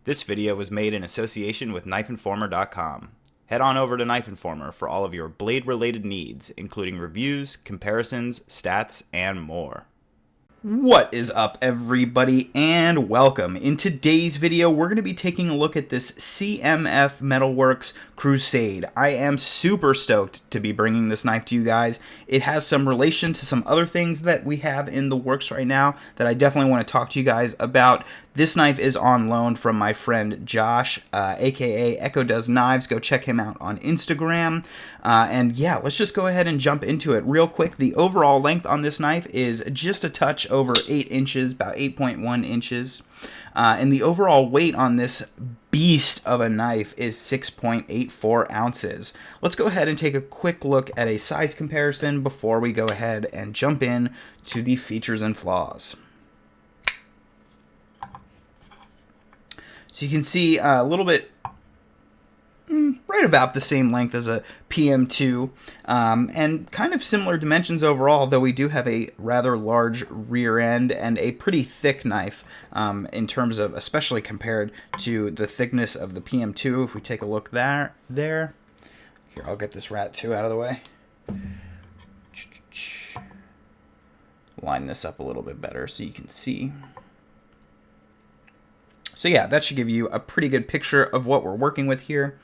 This video was made in association with KnifeInformer.com. Head on over to Knife Informer for all of your blade-related needs, including reviews, comparisons, stats, and more. What is up, everybody, and welcome. In today's video, we're going to be taking a look at this CMFmetalworks Crusade. I am super stoked to be bringing this knife to you guys. It has some relation to some other things that we have in the works right now that I definitely want to talk to you guys about. This knife is on loan from my friend Josh, aka Echo Does Knives. Go check him out on Instagram. And yeah, let's just go ahead and jump into it real quick. The overall length on this knife is just a touch over 8 inches, about 8.1 inches. And the overall weight on this beast of a knife is 6.84 ounces. Let's go ahead and take a quick look at a size comparison before we go ahead and jump in to the features and flaws. So you can see a little bit, right about the same length as a PM2, and kind of similar dimensions overall, though we do have a rather large rear end and a pretty thick knife in terms of, especially compared to the thickness of the PM2. If we take a look there. Here, I'll get this rat too out of the way. Line this up a little bit better so you can see. So yeah, that should give you a pretty good picture of what we're working with here.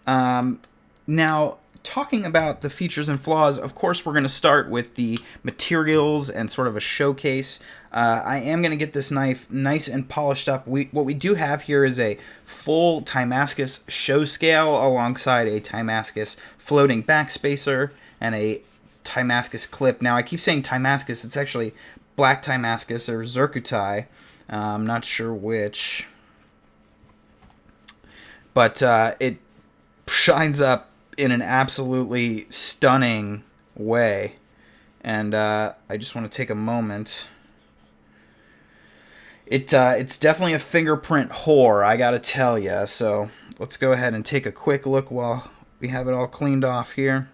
Now, talking about the features and flaws, of course, we're going to start with the materials and sort of a showcase. I am going to get this knife nice and polished up. What we do have here is a full Timascus show scale alongside a Timascus floating backspacer and a Timascus clip. Now, I keep saying Timascus. It's actually black Timascus or Zircuti. I'm not sure which. But it shines up in an absolutely stunning way. And I just want to take a moment. It's definitely a fingerprint whore, I gotta tell ya. So let's go ahead and take a quick look while we have it all cleaned off here.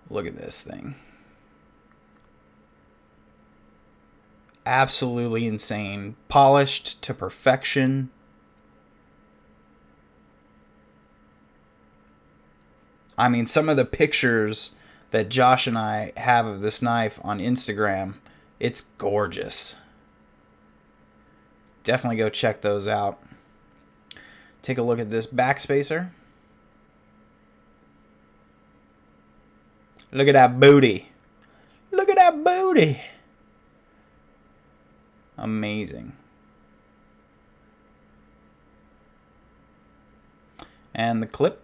Look at this thing. Absolutely insane. Polished to perfection. I mean, some of the pictures that Josh and I have of this knife on Instagram, it's gorgeous. Definitely go check those out. Take a look at this backspacer. Look at that booty. Look at that booty. Amazing. And the clip.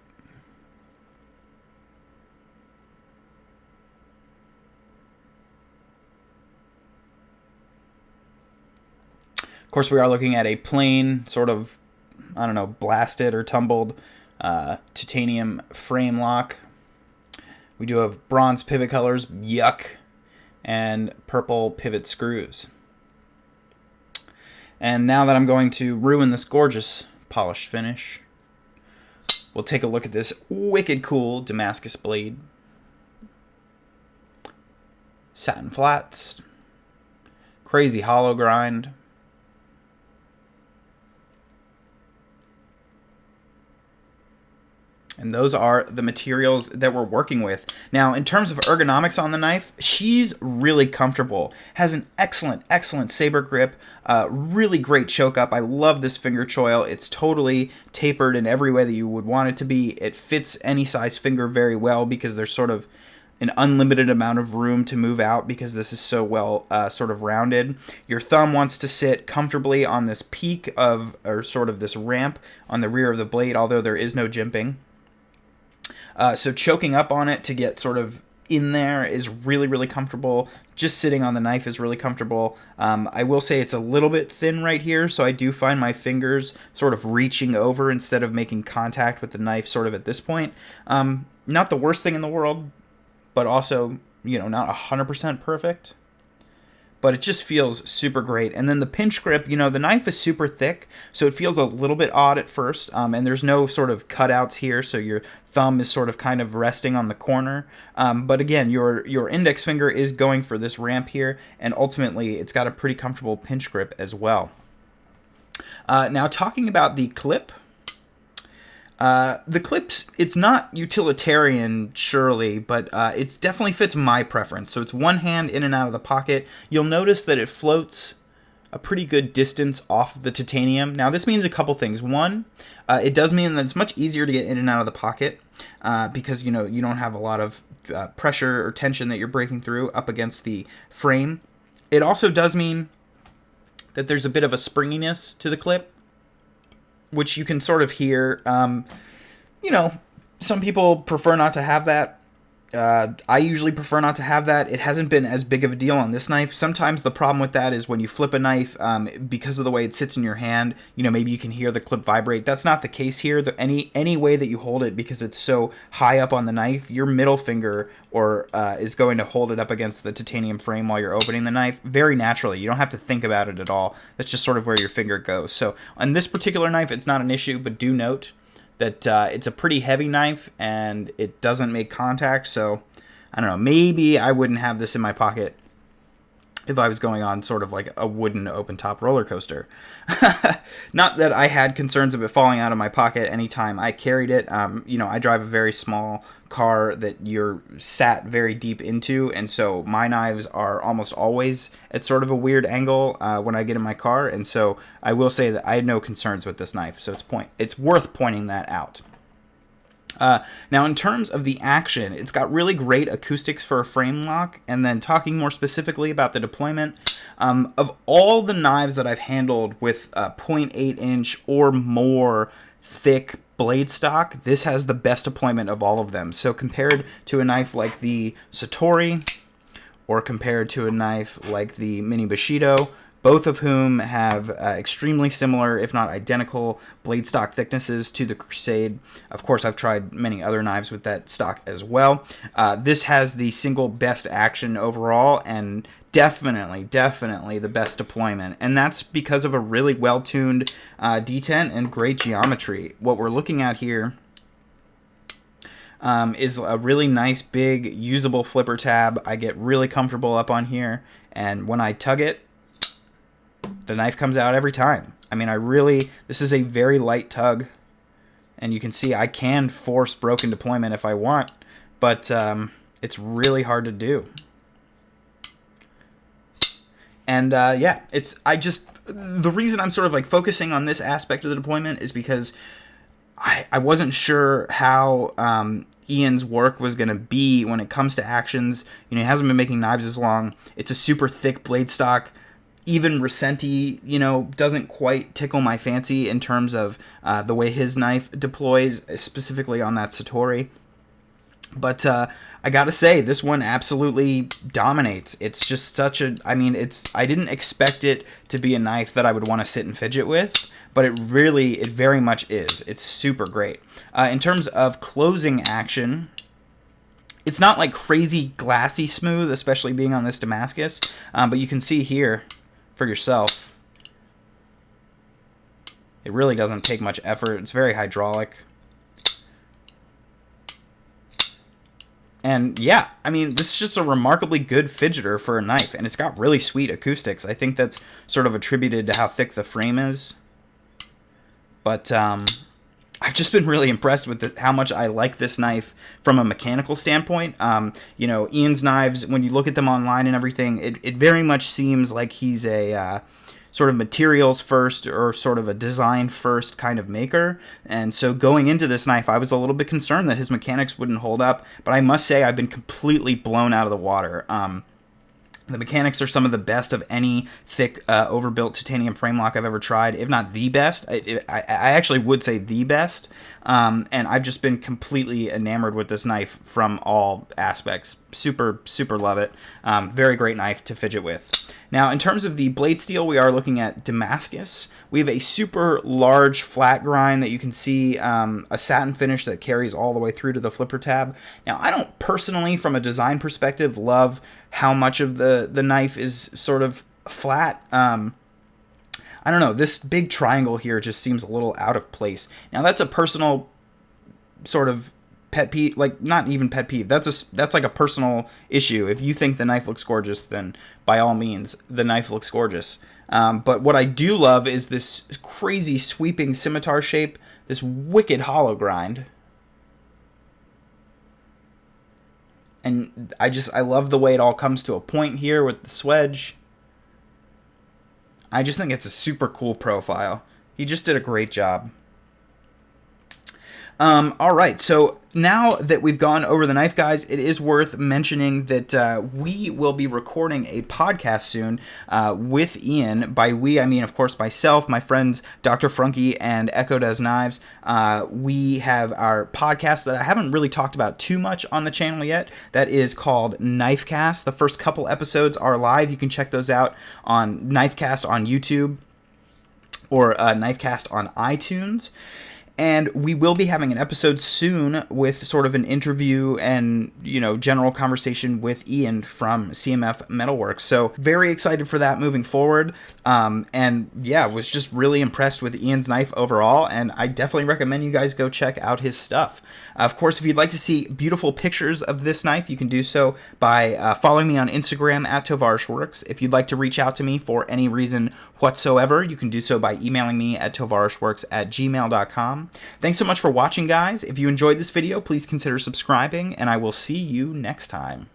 Of course, we are looking at a plain, sort of, I don't know, blasted or tumbled titanium frame lock. We do have bronze pivot colors, yuck, and purple pivot screws. And now that I'm going to ruin this gorgeous polished finish, we'll take a look at this wicked cool Damascus blade. Satin flats. Crazy hollow grind. And those are the materials that we're working with. Now, in terms of ergonomics on the knife, she's really comfortable. Has an excellent, excellent saber grip. Really great choke up. I love this finger choil. It's totally tapered in every way that you would want it to be. It fits any size finger very well because there's sort of an unlimited amount of room to move out because this is so well sort of rounded. Your thumb wants to sit comfortably on this peak of, or sort of this ramp on the rear of the blade, although there is no jimping. So choking up on it to get sort of in there is really, really comfortable. Just sitting on the knife is really comfortable. I will say it's a little bit thin right here, so I do find my fingers sort of reaching over instead of making contact with the knife sort of at this point. Not the worst thing in the world, but also, you know, not 100% perfect. but it just feels super great. And then the pinch grip, the knife is super thick, so it feels a little bit odd at first, and there's no sort of cutouts here, so your thumb is sort of kind of resting on the corner. But again, your index finger is going for this ramp here, and ultimately it's got a pretty comfortable pinch grip as well. Now talking about the clip. The clips, it's not utilitarian, surely, but it definitely fits my preference. So it's one hand in and out of the pocket. You'll notice that it floats a pretty good distance off of the titanium. Now, this means a couple things. One, it does mean that it's much easier to get in and out of the pocket because, you don't have a lot of pressure or tension that you're breaking through up against the frame. It also does mean that there's a bit of a springiness to the clip, which you can sort of hear. Some people prefer not to have that. I usually prefer not to have that. It hasn't been as big of a deal on this knife. Sometimes the problem with that is when you flip a knife, because of the way it sits in your hand, maybe you can hear the clip vibrate. That's not the case here. Any way that you hold it, because it's so high up on the knife, your middle finger is going to hold it up against the titanium frame while you're opening the knife very naturally. You don't have to think about it at all. That's just sort of where your finger goes. So on this particular knife, it's not an issue, but do note that it's a pretty heavy knife and it doesn't make contact. So I don't know, maybe I wouldn't have this in my pocket if I was going on sort of like a wooden open top roller coaster. Not that I had concerns of it falling out of my pocket anytime I carried it. I drive a very small car that you're sat very deep into, and so my knives are almost always at sort of a weird angle when I get in my car, and so I will say that I had no concerns with this knife, so it's worth pointing that out. Now, in terms of the action, it's got really great acoustics for a frame lock, and then talking more specifically about the deployment, of all the knives that I've handled with 0.8 inch or more thick blade stock, this has the best deployment of all of them. So compared to a knife like the Satori, or compared to a knife like the Mini Bushido, both of whom have extremely similar, if not identical, blade stock thicknesses to the Crusade. Of course, I've tried many other knives with that stock as well. This has the single best action overall, and definitely the best deployment. And that's because of a really well-tuned detent and great geometry. What we're looking at here is a really nice, big, usable flipper tab. I get really comfortable up on here, and when I tug it, the knife comes out every time. I mean, this is a very light tug, and you can see I can force broken deployment if I want, but it's really hard to do. And the reason I'm sort of like focusing on this aspect of the deployment is because I wasn't sure how Ian's work was going to be when it comes to actions. He hasn't been making knives as long. It's a super thick blade stock. Even Recenti, doesn't quite tickle my fancy in terms of the way his knife deploys, specifically on that Satori. But I gotta say, this one absolutely dominates. It's just I didn't expect it to be a knife that I would want to sit and fidget with, but it very much is. It's super great. In terms of closing action, it's not like crazy glassy smooth, especially being on this Damascus, but you can see here for yourself, it really doesn't take much effort. It's very hydraulic. And yeah, this is just a remarkably good fidgeter for a knife, and it's got really sweet acoustics. I think that's sort of attributed to how thick the frame is. But I've just been really impressed with how much I like this knife from a mechanical standpoint. Ian's knives, when you look at them online and everything, it very much seems like he's a sort of materials first or sort of a design first kind of maker. And so going into this knife, I was a little bit concerned that his mechanics wouldn't hold up, but I must say I've been completely blown out of the water. The mechanics are some of the best of any thick, overbuilt titanium frame lock I've ever tried, if not the best. I actually would say the best. And I've just been completely enamored with this knife from all aspects. Super, super love it. Very great knife to fidget with. Now, in terms of the blade steel, we are looking at Damascus. We have a super large flat grind that you can see, a satin finish that carries all the way through to the flipper tab. Now, I don't personally, from a design perspective, love how much of the knife is sort of flat. I don't know. This big triangle here just seems a little out of place. Now, that's a personal sort of pet peeve, like not even pet peeve. That's like a personal issue. If you think the knife looks gorgeous, then by all means, the knife looks gorgeous. But what I do love is this crazy sweeping scimitar shape, this wicked hollow grind. And I love the way it all comes to a point here with the swedge. I just think it's a super cool profile. He just did a great job. All right, so now that we've gone over the knife, guys, it is worth mentioning that we will be recording a podcast soon with Ian. By we, I mean, of course, myself, my friends Dr. Frunky and Echo Does Knives. We have our podcast that I haven't really talked about too much on the channel yet. That is called Knifecast. The first couple episodes are live. You can check those out on Knifecast on YouTube or Knifecast on iTunes. And we will be having an episode soon with sort of an interview and, general conversation with Ian from CMFmetalworks. So very excited for that moving forward. And yeah, was just really impressed with Ian's knife overall. And I definitely recommend you guys go check out his stuff. Of course, if you'd like to see beautiful pictures of this knife, you can do so by following me on Instagram at tovarishworks. If you'd like to reach out to me for any reason whatsoever, you can do so by emailing me at tovarishworks@gmail.com. Thanks so much for watching, guys. If you enjoyed this video, please consider subscribing, and I will see you next time.